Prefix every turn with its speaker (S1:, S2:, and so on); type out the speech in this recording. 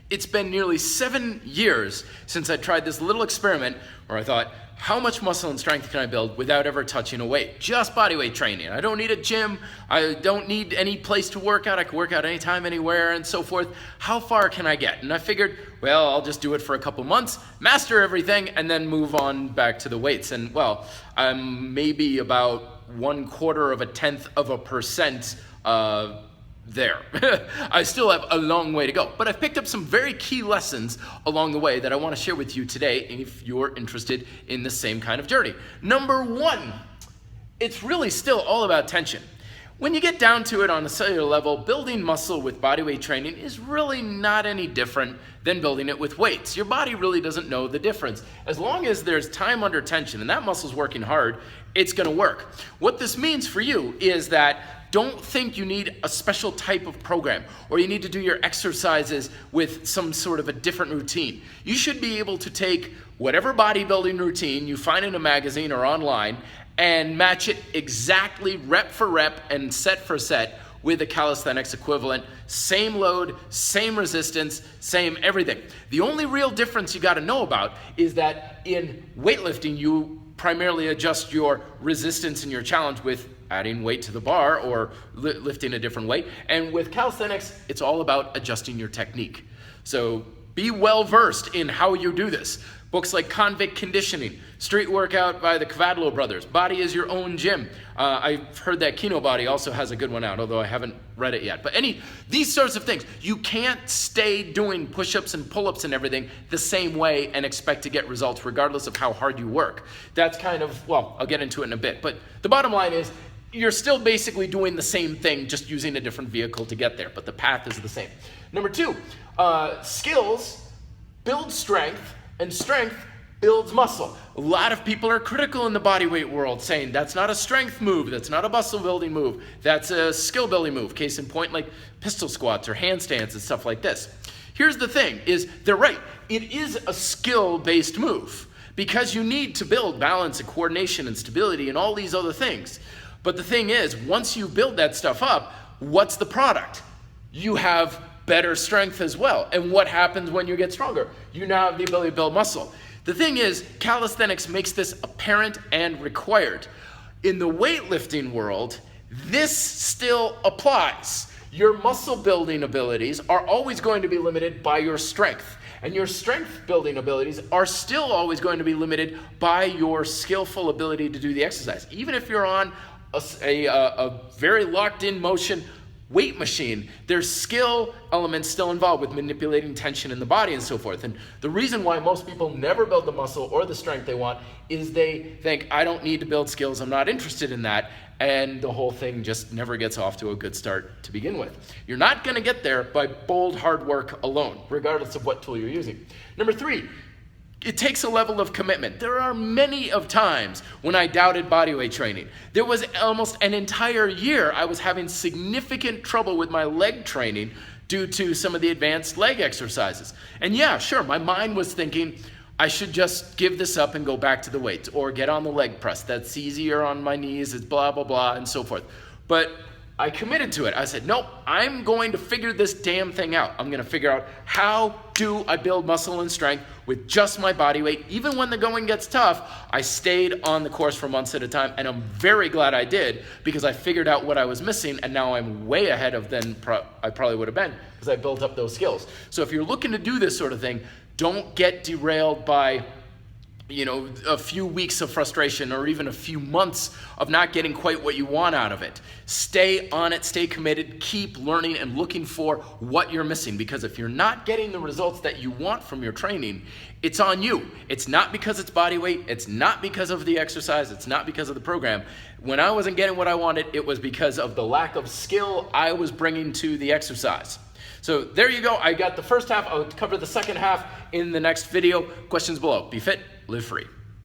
S1: It's been nearly 7 years since I tried this little experiment where I thought, how much muscle and strength can I build without ever touching a weight? Just body weight training. I don't need a gym. I don't need any place to work out. I can work out anytime, anywhere, and so forth. How far can I get? And I figured, well, I'll just do it for a couple months, master everything, and then move on back to the weights. And well, I'm maybe about 0.25% there. I still have a long way to go, but I've picked up some very key lessons along the way that I want to share with you today if you're interested in the same kind of journey. Number one, it's really still all about tension. When you get down to it on a cellular level, building muscle with bodyweight training is really not any different than building it with weights. Your body really doesn't know the difference. As long as there's time under tension and that muscle's working hard, it's going to work. What this means for you is that don't think you need a special type of program or you need to do your exercises with some sort of a different routine. You should be able to take whatever bodybuilding routine you find in a magazine or online and match it exactly rep for rep and set for set with a calisthenics equivalent. Same load, same resistance, same everything. The only real difference you got to know about is that in weightlifting, you primarily adjust your resistance and your challenge with adding weight to the bar or lifting a different weight. And with calisthenics, it's all about adjusting your technique. So be well versed in how you do this. Books like Convict Conditioning, Street Workout by the Cavadlo brothers, Body is Your Own Gym. I've heard that Kino Body also has a good one out, although I haven't read it yet. But these sorts of things, you can't stay doing push-ups and pull-ups and everything the same way and expect to get results regardless of how hard you work. That's kind of, well, I'll get into it in a bit. But the bottom line is, you're still basically doing the same thing, just using a different vehicle to get there, but the path is the same. Number two, skills build strength, and strength builds muscle. A lot of people are critical in the bodyweight world, saying that's not a strength move, that's not a muscle building move, that's a skill building move. Case in point, like pistol squats or handstands and stuff like this. Here's the thing, is they're right. It is a skill-based move because you need to build balance and coordination and stability and all these other things. But the thing is, once you build that stuff up, what's the product? You have better strength as well. And what happens when you get stronger? You now have the ability to build muscle. The thing is, calisthenics makes this apparent and required. In the weightlifting world, this still applies. Your muscle building abilities are always going to be limited by your strength. And your strength building abilities are still always going to be limited by your skillful ability to do the exercise. Even if you're on a very locked in motion weight machine, there's skill elements still involved with manipulating tension in the body and so forth. And the reason why most people never build the muscle or the strength they want is they think, I don't need to build skills, I'm not interested in that, and the whole thing just never gets off to a good start to begin with. You're not going to get there by bold hard work alone, regardless of what tool you're using. Number three, it takes a level of commitment. There are many of times when I doubted bodyweight training. There was almost an entire year I was having significant trouble with my leg training due to some of the advanced leg exercises. And yeah, sure, my mind was thinking, I should just give this up and go back to the weights or get on the leg press. That's easier on my knees, it's blah, blah, blah, and so forth. But I committed to it. I said, nope, I'm going to figure this damn thing out. I'm going to figure out how do I build muscle and strength with just my body weight. Even when the going gets tough, I stayed on the course for months at a time, and I'm very glad I did because I figured out what I was missing, and now I'm way ahead of than I probably would have been because I built up those skills. So if you're looking to do this sort of thing, don't get derailed by a few weeks of frustration or even a few months of not getting quite what you want out of it. Stay on it, stay committed, keep learning and looking for what you're missing, because if you're not getting the results that you want from your training, it's on you. It's not because it's body weight, it's not because of the exercise, it's not because of the program. When I wasn't getting what I wanted, it was because of the lack of skill I was bringing to the exercise. So there you go. I got the first half. I'll cover the second half in the next video. Questions below. Be fit, live free.